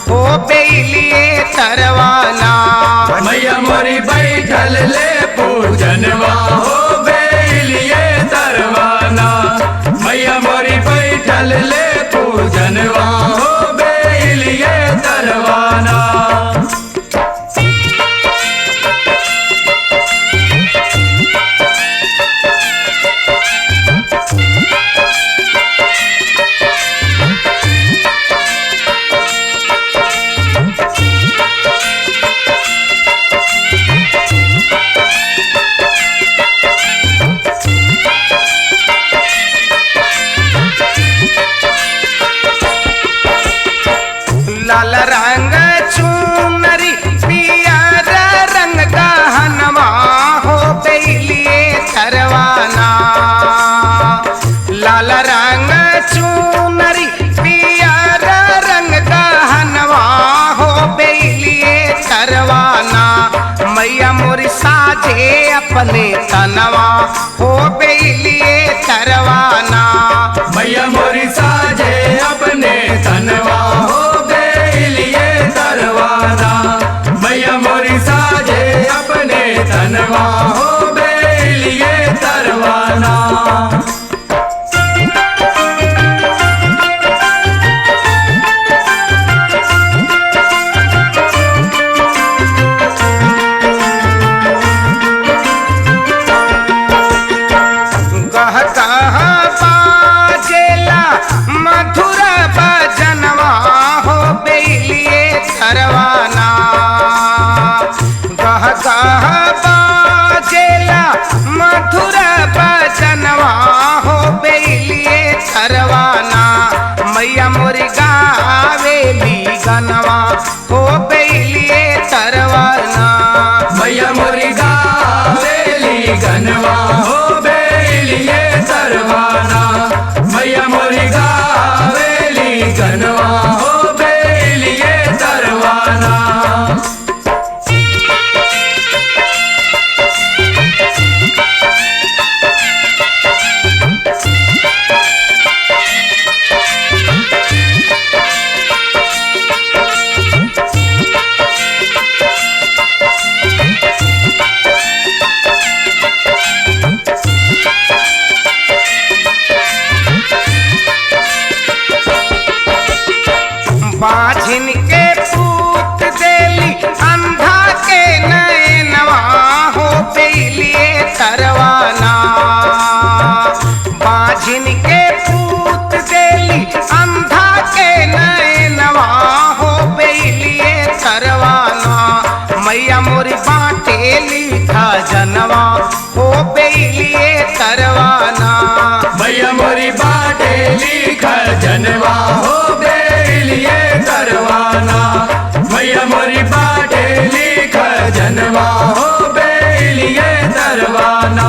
हो बेलिए तरवाना। मैया मोरी बैठल ले पूजनवा हो बेलिए तरवाना। मैया मोरी बैठल ले पूजनवा हो बेलिए तरवाना। लाल रंग चुनरी पियर रंग गहनवा हो बेलिए तरवाना। लाल रंग चुनरी पियर रंग गहनवा हो बेलिए तरवाना। मैया मोरी साजे अपने तनवा हो बेलिए तरवाना। मैया मोरी साजे अपने तनवा हो बेलिए तरवाना। मैया मोरी साजे अपने तनवा हो बेलिए तरवाना। गह गह बाजेला मधुर भजनवा हो बेलिए तरवाना। गह गह बाजेला मधुर भजनवा हो बेलिए तरवाना। मैया मोरी गावेली गनवा हो बेलिए तरवाना। मैया मोरी गावेली गनवा हो बेलिए तरवाना। मैया मोरी गावेली गनवा हो बेलिए तरवाना। बाझिन के पूत देली अंधा के नैनवा हो बेलिए तरवाना। बाझिन के पूत देली अंधा के नैनवा हो बेलिए तरवाना। मैया मोरी बाटेली खजनवा हो बेलिए तरवाना। मैया मोरी बाटेली खजनवा हो बेलिए तरवाना। मैया मोरी बाटेली खजनवा हो बेलिए तरवाना।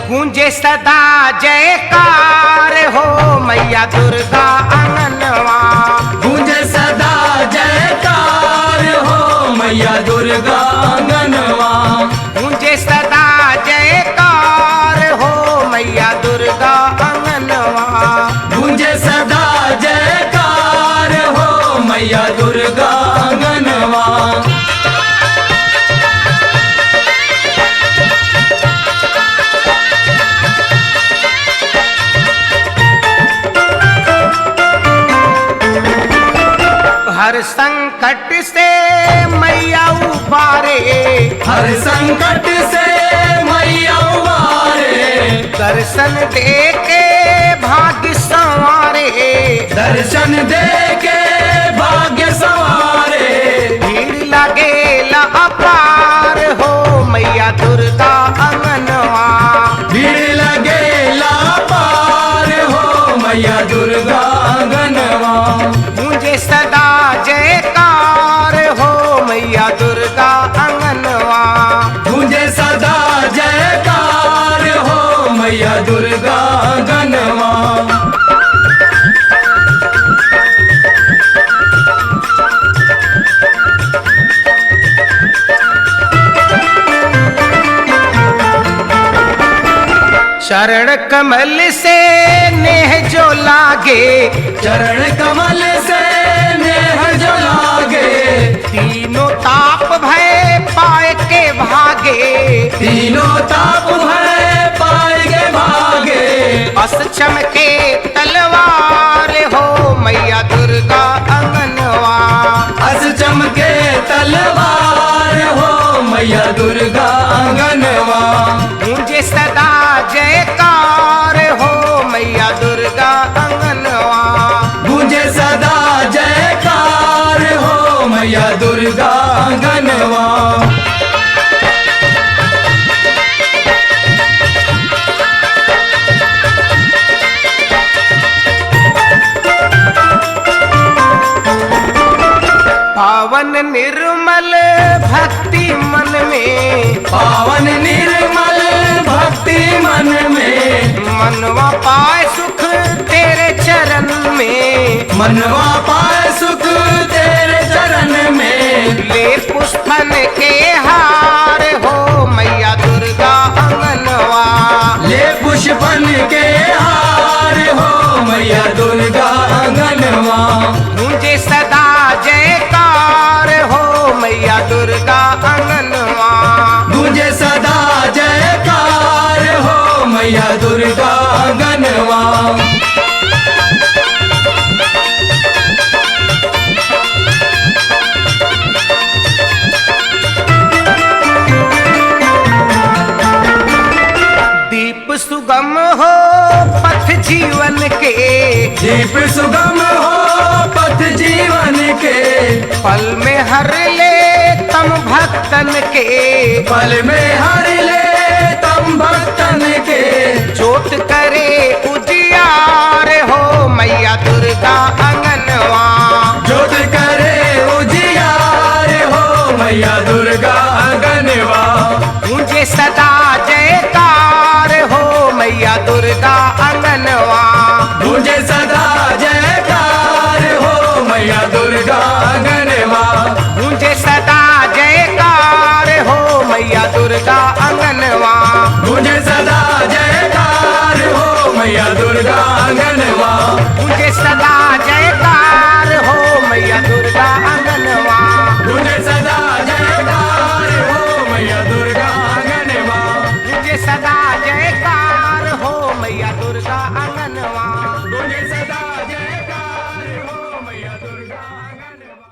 गूंजे सदा जयकार हो मैया दुर्गा आंगनवा। गूंजे सदा जयकार हो मैया दुर्गा आंगनवा। गूंजे सदा जयकार हो मैया दुर्गा आंगनवा। गूंजे सदा जयकार हो मैया दुर्गा आंगनवा। हर संकट से मैया उबारे। हर संकट से मैया उबारे। दर्शन दे के भाग्य संवारे। दर्शन दे के भाग्य संवारे। भीड़ लगेला अपार हो मैया दुर्गा आंगनवा। भीड़ लगेला पार हो मैया दुर्गा आंगनवा। गूंजे सदा जयकार हो मैया दुर्गा आंगनवा। गूंजे सदा जयकार हो मैया दुर्गा चरण कमल से नेह जो लागे, चरण कमल से नेह जो लागे, तीनों ताप भय पाए के भागे, तीनों ताप भय पाए के भागे। बस चमके तलवार हो मैया दुर्गा अंगनवा, अस चमके तलवार हो मैया दुर्गा आंगनवा। मुझे सदा जयकार हो मैया दुर्गा अंगनवा, मुझे सदा जयकार हो मैया दुर्गा आंगनवा। पावन निर्मल भक्ति मन में, पावन निर्मल भक्ति मन में, मनवा पाए सुख तेरे चरण में, मनवा पाए सुख तेरे चरण में। ले पुष्पन के हार हो मैया दुर्गा अंगनवा, ले पुष्पन के हार हो मैया दुर्गा आंगनवा। मुझे सदा जयकार हो मैया दुर्गा अंगनवा, मुझे सदा जयकार हो मैया दुर्गा आंगनवा। दीप सुगम हो पथ जीवन के, दीप सुगम हो पथ जीवन के, पल में हर ले तम भक्तन के, पल में हर ले तम भक्तन के। चोट करे उजियार हो मैया दुर्गा अंगनवा, ज्योत करे उजियार हो मैया दुर्गा आंगनवा। मुझे सदा जयकार हो मैया दुर्गा अंगनवा, मुझे सदा जयकार हो मैया दुर्गा आंगनवा। मुझे सदा जयकार हो मैया दुर्गा अंगनवा, मुझे सदा जयकार हो मैया दुर्गा आंगनवा। मुझे सदा जयकार हो मैया दुर्गा अंगनवा, मुझे सदा जयकार हो मैया दुर्गा आंगनवा। मुझे सदा जयकार हो मैया दुर्गा अंगनवा, मुझे सदा जयकार हो मैया दुर्गा आंगनवा।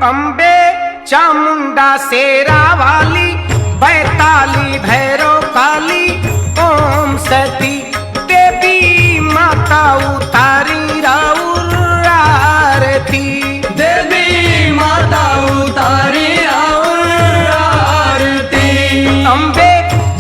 अम्बे चामुंडा शेरा वाली, बैताली भैरव काली, ओम सती देवी माता उतारी राउर आरती, देवी माता उतारी राउर आरती। अम्बे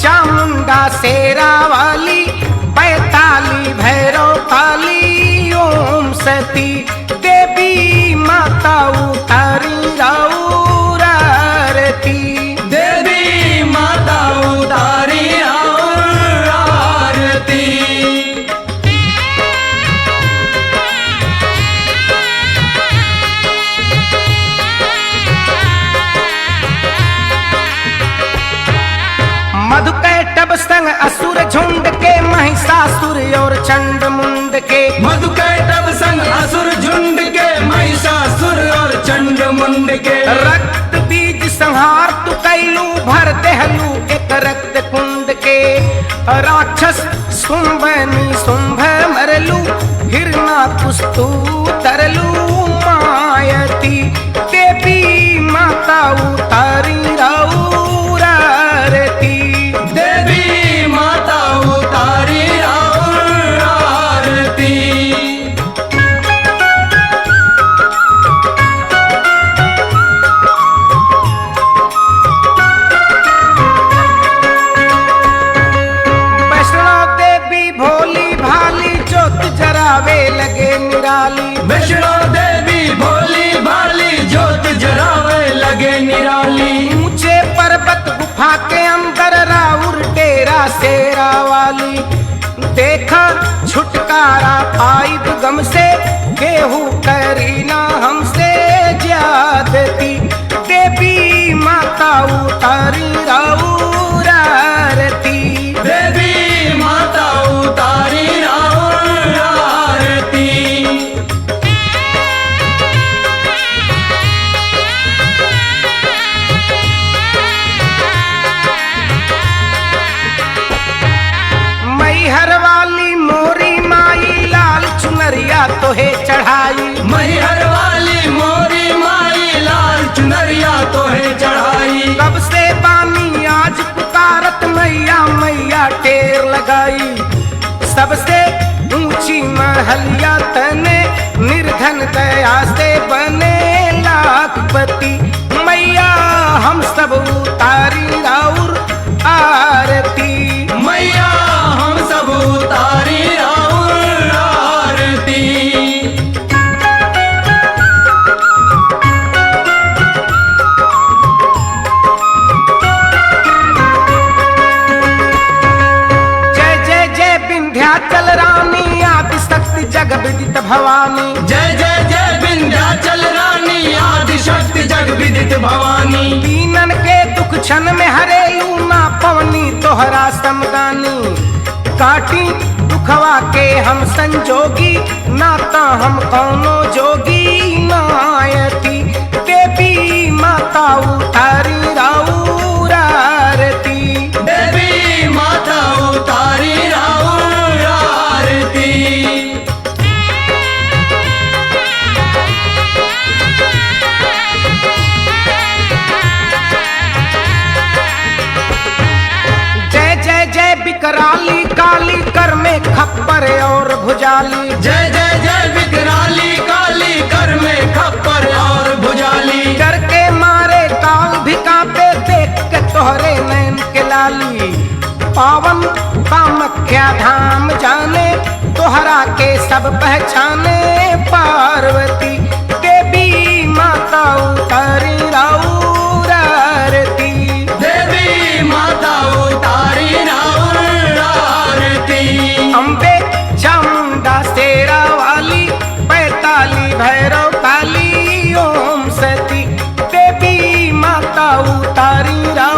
चामुंडा शेरा वाली, बैताली भैरव काली, ओम सती देवी माता उतारी राउर आरती, देवी माता उतारी राउर आरती। मधुकैटभ संग असुर झुंड के, महिषासुर और चंड मुंड के, मधुकैटभ संग असुर झुंड के, महिषासुर और चंड मुंड के। रक्त बीज संहार तु कैलू, भर देहलू एक रक्त कुंड के, राक्षस शुंभनी शुंभ मरलू, हिरणा कुस्तु तरलू मायती, देवी माता उतारी राउर आरती, देवी माता उतारी राउर आरती। निराली। ऊंचे पर्वत गुफा के अंदर राउर डेरा शेरा वाली, देखा छुटकारा पाई गम से, केहू करी ना हमसे ज्यादती। देवी माता उतारी राउर आरती, देवी माता उतारी राउर आरती। मैहर वाली मोरी माई लाल चुनरिया तोहे चढ़ाई, मैहर वाली मोरी माई लाल चुनरिया तोहे चढ़ाई। कब से बानी आज पुकारत मैया मैया टेर लगाई। सबसे ऊंची महलिया तने निर्धन दया से बने लाखपति। मैया हम सब उतारी राउर आरती, मैया हम सब उतारी राउर आरती। जय जय जय विंध्याचल रानी आदि शक्ति जग विदित भवानी। जय जय जय विंध्याचल रानी आदि शक्ति जग विदित भवानी। दीनन के दुख क्षण में हरेलू ना पवनी तोहरा समदानी। काटी दुखवा के हम संजोगी, नाता हम कौनो जोगी नायती। देवी माता उतारी राउर आरती, देवी माता उतारी राउर आरती। जय जय जय विकराली काली कर में खप्पर और भुजाली। जय जय जय विकराली काली कर में खप्पर और भुजाली। डर के मारे काल भी कांपे देख के तोहरे नैन के लाली। पावन कामख्या धाम जाने तोहरा के सब पहचाने पार्वती। देवी माता उतारी राउर आरती, देवी माता उतारी राउर आरती। अम्बे चामुंडा शेरा वाली, पैताली भैरव काली ओम सती। देवी माता उतारी राउर